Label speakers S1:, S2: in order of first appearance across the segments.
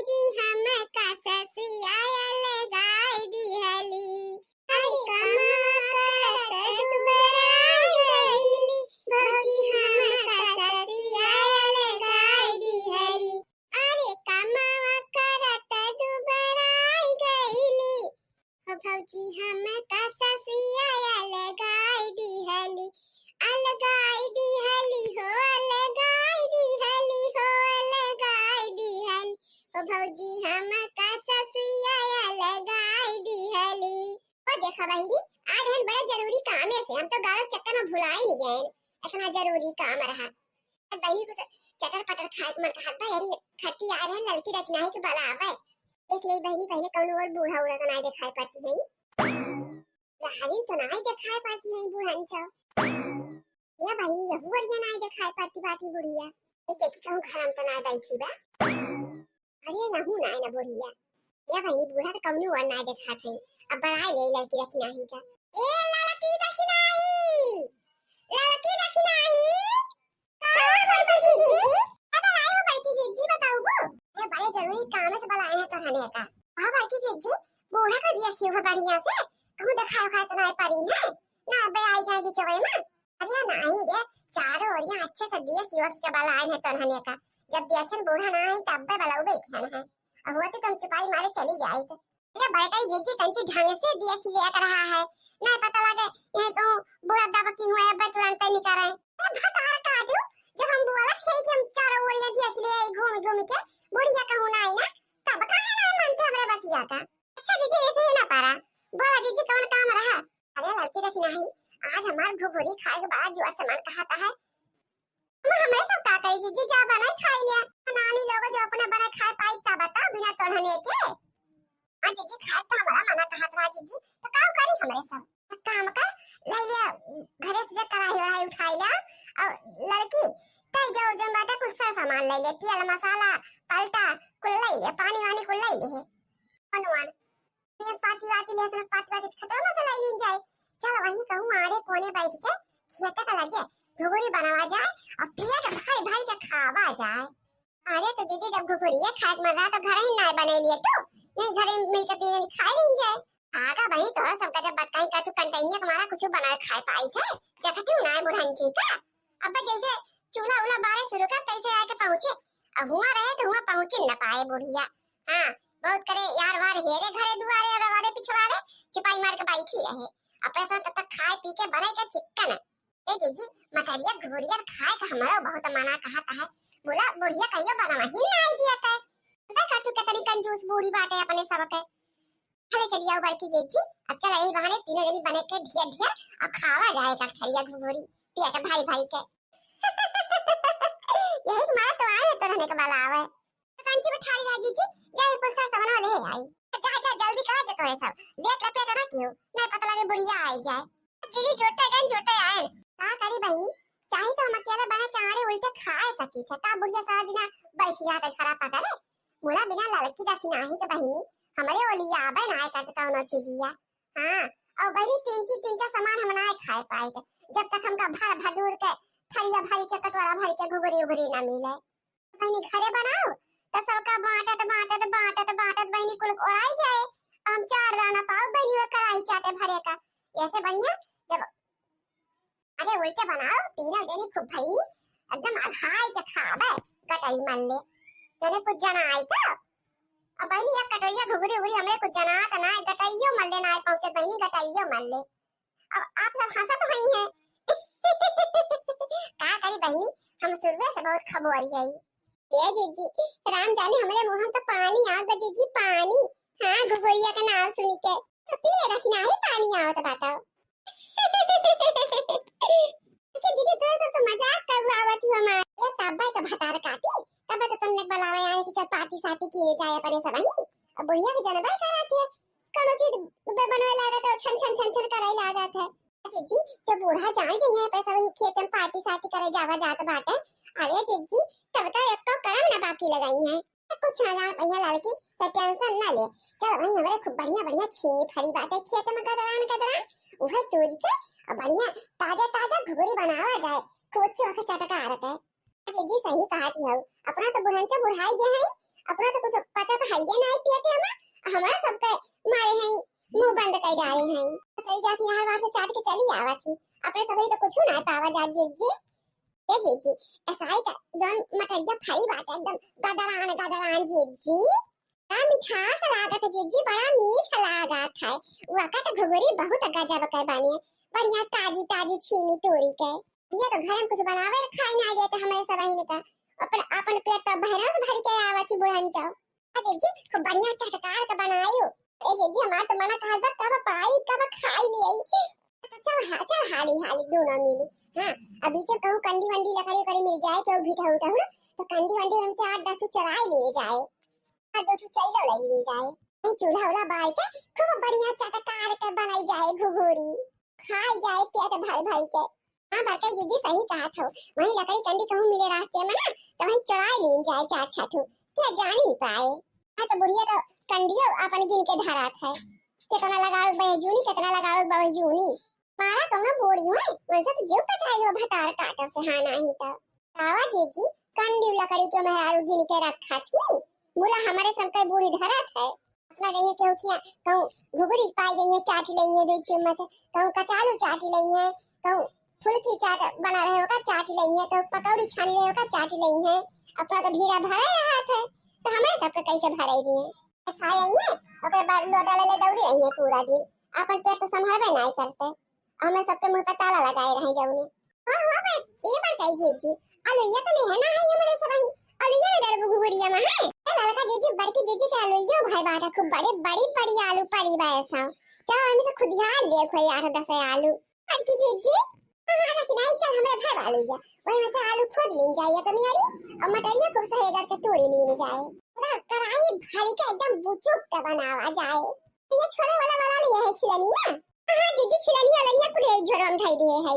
S1: भौजी हम का ससिया लगाई दिहली अरे कमा करत दुबराई गईली भौजी हम का ससिया लगाई दिहली अरे कमा करत दुबराई गईली हो भौजी हम का ससिया लगाई दिहली अलगाई दिहली हो अलगाई दिहली हो अलगाई दिहली ओ भौजी हम का ससिया लगाई दिहली ओ देखा बहिनी आज हम बड़ा जरूरी काम है से हम तो गाँव चक्कर में भुला ही नहीं गए इतना जरूरी काम रहा बहिनी कुछ चटर पटर खाए मन हाथ भाई खट्टी आ रहे लड़की रखना है कि बड़ा आवे देख ले बहिनी पहले कौन और बूढ़ा उड़ा तो नहीं दिखाई पड़ती है लहारी तो नहीं दिखाई पड़ती है बूढ़न छो या बहिनी ये बुढ़िया नहीं दिखाई पड़ती बाती बुढ़िया देखी कहूं घर हम तो नहीं बैठी बा अरे यहू नहीं ना बुढ़िया या बहिनी बूढ़ा तो कौनो और नहीं दिखा थी अब बड़ा ले लड़की रखी नहीं का ए लड़की रखी नहीं कहां बैठी जीजी अब आई हो बैठी जीजी बताओ वो ये बड़े जरूरी काम से बुलाए हैं तो रहने का हां बैठी जीजी बूढ़ा को दिया क्यों बढ़िया से कहूं दिखाओ खाए तो नहीं पड़ी है ना अब आई जाए बिचवे में अरे नहीं रे चारों ओर यहाँ अच्छे से दिया क्यों के बाल आए हैं तो रहने का जब देखें बूढ़ा ना है तब बे बलाऊ बैठना है अब वो तो तुम छुपाई मारे चली जाए तो ये बड़का ही जीजी तंची ढंग से दिया खिले कर रहा है नहीं पता लगे यही तो बूढ़ा दबा की हुआ है बे तुरंत निकल रहे भतार का दो जब हम बोला थे कि हम चारों ओर ये दिया खिले घूम घूम के बुढ़िया कहूं ना है ना तब कहां ना मानते हमरा बतिया का अच्छा जीजी वैसे ही ना पारा बोला जीजी कौन काम रहा अरे लड़की देखी नहीं आज हमार भुगुरी खाए के बड़ा जोर से मन कहता है हमें सब का कही जीजी जा बनाई खाई लिया नानी लोग जो अपने बनाए खाए पाई ता बताओ बिना तोड़ने के आज जीजी खाए तो हमारा मना कहत रहा जीजी तो काम करी हमरे सब काम का ले लिया घरे से कढ़ाई वढ़ाई उठाई लिया और लड़की तई जो जन बाटे कुछ सा सामान ले ले तेल मसाला पलटा कुल ले ले पानी वानी कुल ले ले अनुमान ये पाती वाती ले सब पाती वाती खत्म मसाला ले जाए चलो वही कहूं आड़े कोने बैठ के खेते का लगे घुघुरी बनावा जाए और पेट भर भर के खावा जाए अरे तो दीदी जब घुघुरी खाए मन रहा तो घर ही ना बने लिए तो यही घर में मिलकर तीन खाए नहीं जाए आगा भाई तो सब का जब बताई का तू कंटेनिया हमारा कुछ बनाए खाए पाई थे देखती हूं ना बुढ़न जी का अब जैसे चूल्हा उला बारे शुरू कर कैसे आके पहुंचे अब हुआ रहे तो हुआ पहुंच न पाए बुढ़िया हां बहुत करे यार वार हेरे घरे दुआरे अगवाड़े पिछवाड़े चिपाई मार के बैठी रहे अपने साथ तब तक खाए पी के बने के चिकन ए जीजी मटरिया घुरिया खाए का हमारा बहुत मना कहता है बोला बुढ़िया कहियो बनावा ही नहीं दिया था देखा तू कितनी कंजूस बूढ़ी बाटे अपने सब के चले चली आओ बड़की जीजी अब चल यही बहाने तीनों जनी बने के ढिया ढिया और खावा जाएगा खरिया घुघुरी पिया के भाई भाई के यही मार तो आए तो रहने के बाला आवे कंची में ठाड़ी रह जीजी जाए पुलसा समन ले आई जा जा जल्दी करा दे तोरे सब लेट लपेट ना क्यों नहीं पता लगे बुढ़िया आई जाए दीदी जोटे आए का करी बहनी चाहे तो हम अकेले बना के आड़े उल्टे खा सकी थे का बुढ़िया सारा दिन बैठी रहता खराब पका रे मोला बिना लड़की देखी नहीं तो बहनी हमारे ओलिया आबे ना करते कौनो चीजिया हां और बहनी तीन चा सामान हम ना खाए पाए थे जब तक हमका भर भदूर के थरिया भरी के कटोरा भरी के घुघुरी उघुरी ना मिले बहनी घरे बनाओ तो सबका बांटत बहनी कुल ओराई जाए हम चार दाना पाव बहनी वो कराई चाटे भरे का ऐसे बढ़िया जब अरे उल्टे बनाओ तीनों जनी खूब भईनी एकदम अघाई के खावे कटई मन ले तने कुछ जना आई तो अब बहनी एक कटोरिया घुघुरी उघुरी हमरे कुछ जना त ना गटइयो मन ले ना पहुंचत बहनी गटइयो मन ले अब आप सब हंसत वही है का करी बहनी हम सुबह से बहुत खबोरी है ये जीजी राम जाने हमरे मुंह में तो पानी आ गया जीजी पानी हां घुघुरिया का नाम सुन के तो पी रखना ही पानी आओ तो बताओ दीदी थोड़ा सा मजाक कर आवत हो हमारे तब तो भतार काटी तब तो तुमने बुलावे आए कि चल पार्टी साथी कीने जाए अपने सब ही अब बुढ़िया के जनबा कराती है कोनो चीज बनवे लगा तो छन करे लागत है जीजी जब बूढ़ा जाए तो ये पैसा वही खेत में पार्टी साथी करे जावा जात बाटे अरे जीजी तब तो एक तो करम ना बाकी लगाई है कुछ ना भैया लड़की तो टेंशन ना ले चल भाई हमारे खूब बढ़िया छीनी फरी बाटे खेत में कदरान उहे तोड़ के और बढ़िया ताजा घुघुरी बनावा जाए खूब चोखा चटका रहता है जी सही कहा थी हो अपना तो बुढ़ाई गए हैं अपना तो कुछ बचा तो हाइए ना पियते हमारा सबके मारे हैं मुंह बंद कर डाले हैं कई जाती हर बार से चाट के चली आवा थी अपने सभी तो कुछ ना पावा जा जी ए जी ऐसा ही जन मटरिया फरी बात एकदम गदरान जी बड़ा मिठास लागत है जी बड़ा मीठ लागत है वका तो घुघरी बहुत गजब के बने बढ़िया ताजी ताजी छीमी तोरी के ये तो घर में कुछ बनावे खाई ना देते हमारे सब ही ने अपन अपन पेट तो बहरा से भर के आवत बुढ़न जाओ अरे जी खूब बढ़िया चटकार का बनायो ए जी हमार तो मना कहा कब पाई कब खाई ले चल हाली दोनों मिली हां अभी से कहूं कंडी वंडी लकड़ी करे मिल जाए तो भीठा उठा हो तो कंडी वंडी में से 8-10 चराई ले जाए आ 2 चैलो ले जाए नहीं चूल्हा उला बाल के खूब बढ़िया चटकार के बनाई जाए घुघुरी खाई जाए पेट भर के हां भरके जी सही कहा था वही लकड़ी कंडी कहूं मिले रास्ते में ना तो वही चराई ले जाए 4-6 क्या जान ही पाए हां तो बुढ़िया तो कंडियो अपन गिन के धरात है कितना लगाओ बहजूनी कितना लगाओ बहजूनी मारा कहना बोड़ी हुई वैसे तो जीव का चाहिए भतार काटो से हां नहीं तो आवा जी कंडी लकड़ी के मेहरारू गिन के रखा थी मुला हमारे सबके बूढ़ी धरत है अपना गई क्यों किया कहूं घुघरी पाई गई है चाट लेंगे 2 चम्मच कहूं कचालू चाट लेंगे कहूं फुलकी चाट बना रहे होगा चाट लेंगे कहूं पकौड़ी छान रहे होगा चाट लेंगे अपना तो ढीरा भरा रहा है तो हमारे सबके कैसे भराई दिए खाएंगे ओके बाद लोटा ले दौड़ी रही है पूरा दिन अपन पेट तो संभालबे नहीं करते हमें सबके मुंह पे ताला लगाए रहे जौने हां बे ये बार कही जी अलो ये तो नहीं है ना है हमारे सब ही अलो ये डर घुघुरिया में है लड़का जी बड़की जी के आलू यो भाई बाटा खूब बड़ी आलू परी बा ऐसा चलो हम से खुद यार ले कोई 8-10 आलू बड़की जी हां लेकिन नहीं चल हमें भाई आलू या वही में से आलू खोद लेन जाए तो मेरी और मटरिया को सही करके तोड़ी लेन जाए पूरा कढ़ाई भारी के एकदम बुचुक के बनावा जाए ये छोले वाला लिया है छिलनिया हां दीदी छिलनी अलनिया कुले झरम थाई दे है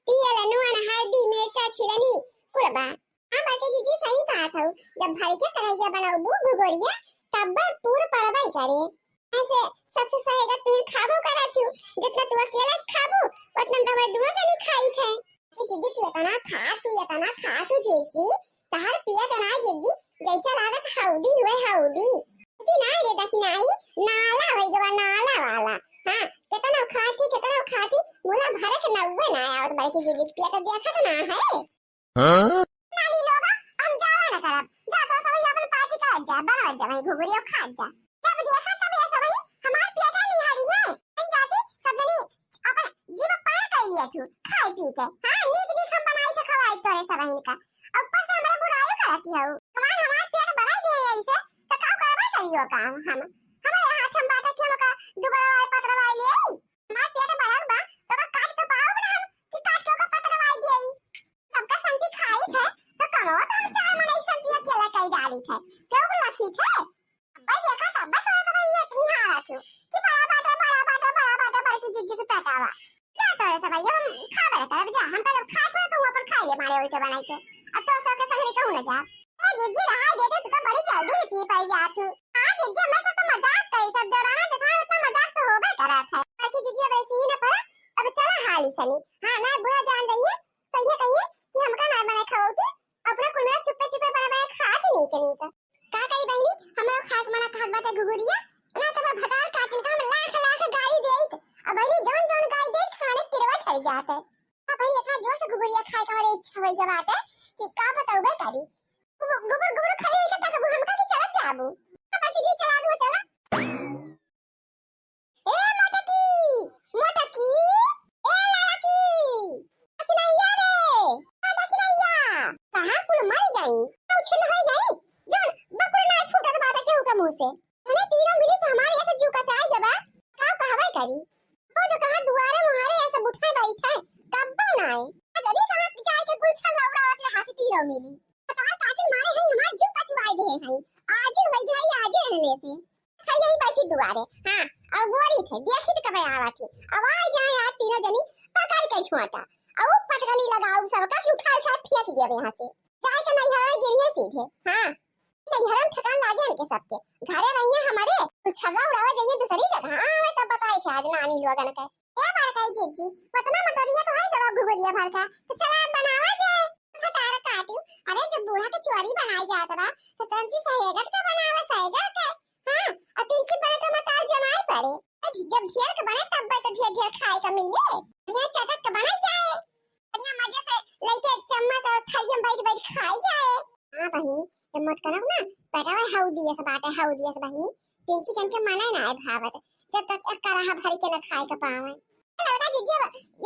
S1: पियल नुआन हल्दी मिर्चा छिलनी कुरबा हां बाटे दीदी सही कहा था जब भाई के कढ़ाईया बनाओ घुघुरिया तब पूरा परवाई करे ऐसे सबसे सही अगर तुम खाबो करा थी जितना तू अकेला खाबो उतना दवा दोनों जने खाई थे दीदी पिया ना खा तू जीजी तार पिया तना जीजी जैसा लागत हाउदी ना रे दकी नाही नाला होई गवा नाला वाला हां कितना खाती मुला भरे के नव्वे ना आवत बाकी जी पिया तो देखा तो ना है हां नहीं लोग हम जावा ना करब जा तो सब अपन पार्टी का जा बना जा भाई घुघुरियो खा जा जब देखा तब ऐसा भाई हमार पेट नहीं हारी है हम जाते सब जने अपन जीव पाया कर लिया तू खाई पी के हां नीक हम बनाई तो खवाई तोरे सब इनका ऊपर से हमारा बुराई करती हो हमार पेट बढ़ाई दे ऐसे तो का करबा करियो काम हम हमारे हाथ हम बाटा के मका दोबारा पतरवाई ले हमार पेट बढ़ल बा तो काट के पाओ ना हम कि काट के पतरवाई दे सबका संती खाई थे तो कहो तो हम 4 मन एक संती अकेला कई डाली थे क्यों लखी थे भाई देखा तब तो सब ये इतनी हारा क्यों कि बड़ा बड़की जिज्जी की पेटावा जा तो ऐसा भाई हम खा बड़ा कर जा हम तो खा को तुम अपन खाई ले मारे उल्टे बनाई के अब तो सब के संग कहूं ना जा ए जिज्जी रहा दे तो बड़ी जल्दी इतनी पाई जा तू हां जिज्जी मैं तो मजाक करी तब दौराना देखा उतना मजाक तो होबे करा था बाकी जिज्जी वैसे ही ना पड़ा अब चला हाली सनी हां ना बुरा जान रही है तो ये कहिए कि हमका ना बना खाओ थी अपना कुल में चुपे बना खा के नहीं करी का करी बहनी हमरा खाक मना खाक बाटे घुघुरिया ना तो भटार काटन का हम लाख गाड़ी देत अब बहनी जोन गाड़ी देत खाने किरवा चल जाते अब बहनी इतना जोर से घुघुरिया खाए का हमारे इच्छा होई बात है कि का बताऊं बे करी गुबर खड़ी है तक हमका के चला जाबू बाकी जी चला दो चला ए मोटकी ए लड़की अखनैया रे अखनैया कहां कुल मर गई कुछ न होई गई जब बकुल ना फूटत बात के हुका मुंह से मैंने तीनों मिली से हमारे ऐसे जुका चाय जबा का कहवाई करी वो जो कहां दुआरे मुहारे ऐसे बुठा बैठा है कब बनाए अरे कहां चाय के गुलछन लौड़ावत ले हाथ तीनों मिली पता काटिन मारे है हमार जुका चुवाई दे है आज होई गई आज रहने से खाई यही बैठी दुआरे हां और गोरी थे देखी तो कबे आवा थी आवाज जाए आज तीनों जनी पकड़ के छोटा और वो पटकनी लगाओ सब का कि उठा फेंक दिया यहां से चाय के नहीं हरा गिरी सीधे हां नहीं हरम ठकान लागे इनके सबके घरे रहिए हमारे तो छल्ला उड़ावा जाइए दूसरी जगह हां तब बताई थे आज नानी लोगन के क्या बात कही जीजी पतना मटरिया तो है जगह घुघुरिया भर का तो चला बनावा जाए फटारा काटू अरे जब बूढ़ा के चोरी बनाई जात बा तो तंजी सहेगा के बनावा सहेगा के मत करब ना बेटा हाउ दिया से बाटे हाउ दिया से बहिनी तीन चिकन के मना ना है भावत जब तक कराहा भरी के न खाए के पावे लड़का जीजी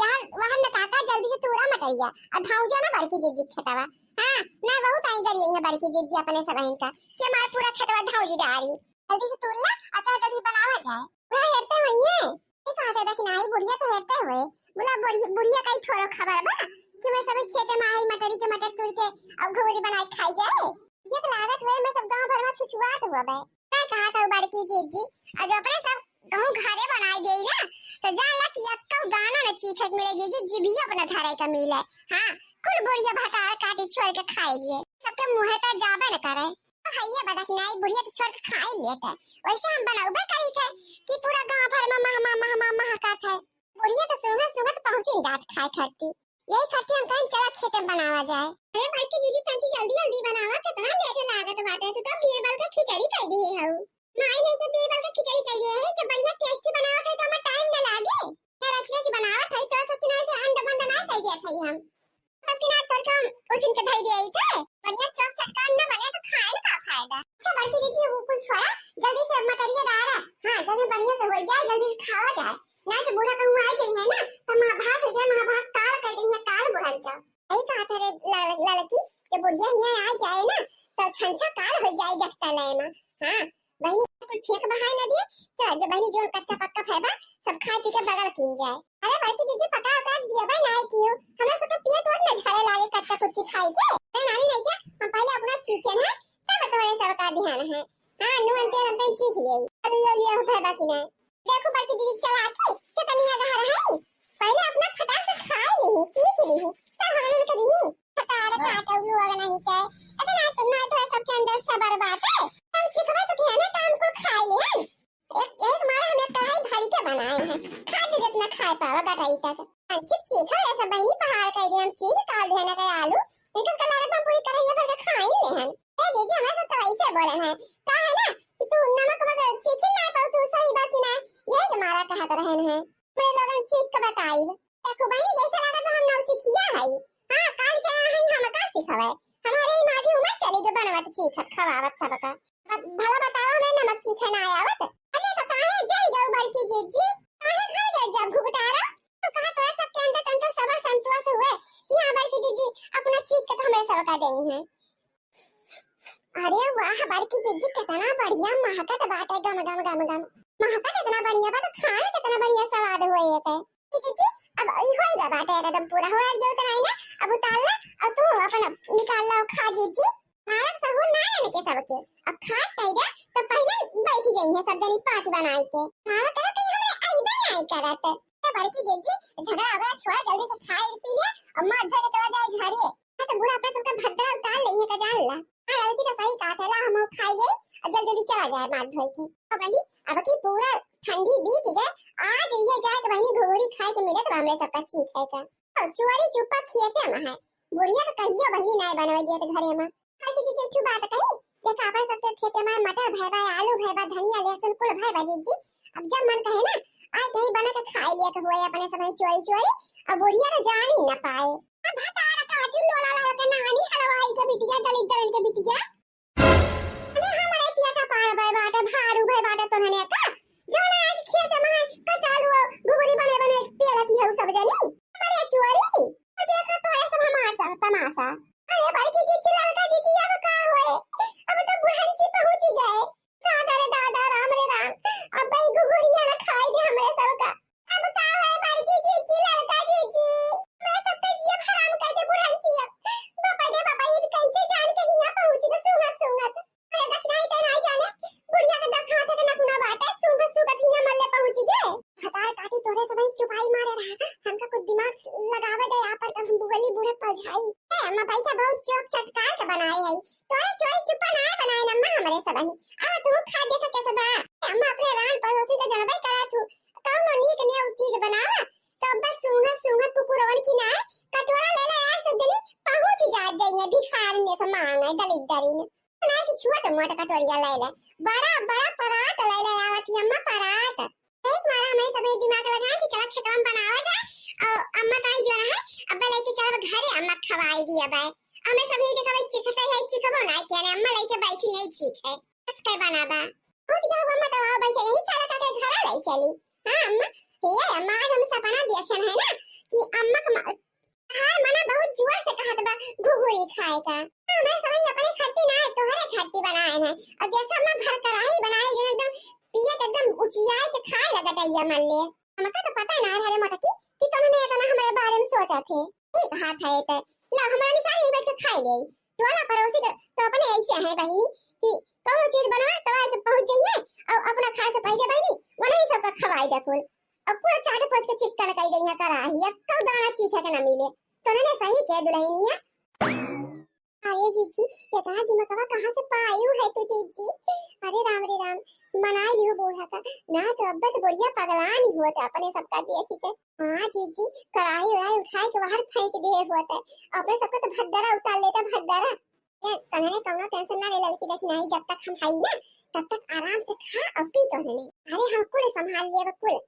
S1: यार वहां न काका जल्दी से तूरा मटैया और भाऊजा ना बड़की जीजी खेतवा हां ना बहुत आई करी है बड़की जीजी अपने सब बहन का कि हमार पूरा खेतवा धाऊजी डारी जल्दी से तूर ला अच्छा जल्दी बनावा जाए पूरा हेरते होइए ये कहते था कि नहीं बुढ़िया तो हेरते हुए बोला बुढ़िया का ही थोड़ा खबर बा कि मैं सभी खेते में आई मटरी के मटर तोड़ के अब घोरी बना के खाई जाए ये तो लागत हुए मैं सब गांव भर में छुछुआत हुआ बे मैं कहा था बड़की जीजी आज अपने सब गांव घरे बनाई देई ना तो जान ला कि अक्का दाना न चीखे मिले जीजी जीभी अपना घरे का मिले हां कुल बुढ़िया भकार काटी छोड़ के खाई लिए सबके मुंह तो जाबे न करे भैया बता कि नहीं बुढ़िया तो छोड़ के खाई लेता वैसे हम बनाऊबे करी थे कि पूरा गांव भर में मह का था बुढ़िया तो सुंगा सुंगा तो पहुंची जात खाए खट्टी यही खट्टी हम कहीं चला खेत में बनावा जाए अरे भाई की दीदी तंची जल्दी जल्दी बनावा कितना लेट लागत बाटे तो बीरबल का खिचड़ी कर दी है नहीं तो बीरबल का खिचड़ी कर दिया है तो बढ़िया टेस्टी बनावा थे तो हमें टाइम न लागे यार रचना जी बनावा था तो सब किनारे से अंडा बंदा ना कर दिया था हम सब किनारे करके हम उस दिन के धई दिए थे बढ़िया चौक चटकान न बने तो खाए ना का फायदा अच्छा बड़की दीदी वो कुछ छोड़ा जल्दी से मटरिया डाला हां जल्दी बढ़िया से हो जाए जल्दी से खावा जाए ना तो बूढ़ा कहूं आ जाई है ना तो मां भात हो जाए मां भात काल कर देंगे काल बुढ़ा जा यही कहा था रे लड़की जब बुढ़िया यहां आ जाए ना तो छंछा काल हो जाए देखता ले मां हां बहनी कुल फेंक बहाए ना दिए चल जब बहनी जो कच्चा पक्का फैबा सब खा पी के बगल किन जाए अरे बड़की दीदी पका कर दिया भाई नहीं क्यों हमरा से तो पेट और न झरे लागे कच्चा कुछ खाई के नानी नहीं क्या हम पहले अपना चिकन है तब तुम्हारे सब का ध्यान है हां नुन तेल हम चीख ले अरे लिया हो फैबा कि नहीं देखो बड़की दीदी चला के कितनी अगार है पहले अपना फटाक से खा ली चीख ली तब हमें कभी नहीं फटाक काटा उलू वाला नहीं क्या इतना तुम तो सबके अंदर सबर बात है हम चिकवा तो क्या ना काम को खा ले एक मारा हमें कढ़ाई भारी के बनाए हैं खा दे जितना खा पावा गटाई तक चिप चीखा ऐसा बहनी पहाड़ कर दे हम चीज काल देना का आलू लेकिन कल लागत हम पूरी कढ़ाई भर के खा ही ले हैं ए दीदी हमरा तो ऐसे बोले हैं का है ना कि तू नमक मगर चिकन ना पाऊ तू सही बाकी ना यही के मारा कहत रहन है मेरे लोगन चीज का बताई देखो बहनी जैसा लागत हम नौ सीखिया है हां काल के है हम का सिखावे हमारे ही मादी उम्र चली जो बनवत चीखत खवावत सबका भला बताओ हमें नमक चीखा ना आवत अरे तो काहे जाई गौ बड़की जीजी काहे खा गए जब घुघटारा तो कहा तो सबके अंदर तंत्र सबर संतोष हुए कि हां बड़की जीजी अपना चीख के तो हमें सबका देई है अरे वाह बड़की जीजी कितना बढ़िया महकत बाटे गम गम गम गम महकत इतना बढ़िया बा तो खाए कितना बढ़िया स्वाद हुए ये जीजी अब ई होइगा बाटे एकदम पूरा हो जो तो नहीं ना अब उतार ला और तू अपना निकाल ला खा जीजी भारत सहू ना आने के सबके अब खा तैया तो पहले बैठी गई है सब जनी पार्टी बनाई के मामा करा कि हमें आईबे नहीं करत ए बड़की जीजी झगड़ा वगड़ा छोड़ा जल्दी से खाए पी ले और मत जगह चला जाए घरे तो बुढ़ा अपने तुमका भद्दा उतार लेंगे का जान ला हां लड़की तो सही कहा था हम खाई गए और जल्दी जल्दी चला जाए माथ धोई के अब बनी अब की पूरा ठंडी बीत गए आज ये जाए तो बनी घोरी खाए के मिले तो हमरे सबका चीख है का और चुवारी चुप्पा खियाते हम है बुढ़िया तो कहियो बहनी नहीं बनवा दिया तो घरे में हां दीदी जेठू बात कही देखा अपन सबके खेते में मटर भैबा आलू भैबा धनिया लहसुन कुल भैबा जीजी अब जब मन कहे ना आए कहीं बना के खा लिया तो होए अपने सब चोरी चोरी अब बुढ़िया तो जान ही ना पाए अब भातारा काटी लोला ला के नानी हलवाई के बिटिया दलित दलित के बिटिया अरे हमारे पिया का पाड़ भाई बाटे भारू भाई बाटे तो ने का जो ना आज खेत में कचालू घुगरी बने बने पेलती है सब जनी हमारे चोरी देखो तो ऐसा हमारा तमाशा अरे बड़की जीजी लड़का जीजी अब का होए अब तो बुढ़ांची पहुंच गए दादा रे दादा राम रे राम अब भाई घुगरिया ना खाई दे हमरे सबका अब का है बड़की जीजी लड़का जीजी मैं सबका जिया हराम कर दे बुढ़ांची बाबा रे बाबा ये कैसे जान के यहां पहुंच गए सुंगत सुंगत अरे दखनाई ते नहीं जाने बुढ़िया के 10 हाथ के नखुना बाटे सुंगत सुंगत यहां मल्ले पहुंच गए हटाए काटी तोरे से भाई चुपाई मारे रहा हमका कुछ दिमाग लगावे दे यहां पर हम बुगली बूढ़े पलझाई अम्मा भाई का बहुत चौक चटकार के बनाए है तोरे चोरी चुप्पा ना बनाए नम्मा हमरे सब ही अब तू खा दे के कैसे बा अम्मा अपने रान पड़ोसी के जनबे करा तू कौन नीक ने चीज बनावा तो बस सुंगत सुंगत कुकुरवन की ना कटोरा ले ले आ सब जनी पहुंच जा जाइए भिखारी ने से मांगे दलित दरी ने ना कि छोटा मोटा कटोरिया ले ले बड़ा बड़ा परात ले ले आवत अम्मा परात एक मारा मैं सब दिमाग लगा कि चला खेतन बनावा जा और अम्मा का ही जो है अब लेके चल घरे अम्मा खवाई दिया बे हमें सभी के कब चिखता है चिखबो ना क्या रे अम्मा लेके बैठी नहीं चिख है कस बनाबा खुद का अम्मा तो आ बैठे यही खाना खा के घर ले चली हां अम्मा ये अम्मा आज हम सपना देखन है ना कि अम्मा का हां मना बहुत जोर से कहत बा घुघुरी खाए का मैं सभी अपने खट्टी ना है तोहरे खट्टी बनाए हैं और देखो अम्मा घर कराही बनाई जो एकदम पिया एकदम उचियाए के खाए लगा दैया मन ले हमका तो पता ना है मोटकी कि तुमने इतना हमारे बारे में सोचा थे ठीक हाथ है तो ला हमारे निशान ही बैठ के खाए ले टोला पड़ोसी तो अपने ऐसे है बहनी कि कौन चीज बनवा तो आज पहुंच जाइए और अपना खाए से पहले बहनी वही सबका खवाई दे कुल अब पूरा चाट पोच के चिक्का लगाई देई है कराही अब कौ दाना चीखे के ना मिले तो ने सही कह दुल्हनिया अरे जीजी इतना दिमाग कहां से पायू है तू जीजी अरे राम मनाई लियो बूढ़ा का ना तो अब तो बढ़िया पगलान ही होता अपने सबका देख के हां जीजी कढ़ाई उड़ाई उठाई के बाहर फेंक दे होता अपने सबका तो भद्दरा उतार लेता भद्दरा ये तने कोनो टेंशन ना ले लड़की देख नहीं जब तक हम हाई ना तब तक आराम से खा और पी तो ने अरे हम कुल संभाल लिए कुल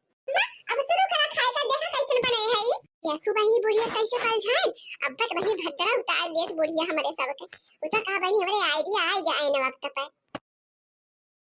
S1: अब शुरू करा खाए का देखा कैसे बने है ये देखो बहनी बुढ़िया कैसे पल जाए अब तक बहनी भद्दरा उतार ले बुढ़िया हमारे सबके उता का बहनी हमारे आइडिया आ गया है ना वक्त पे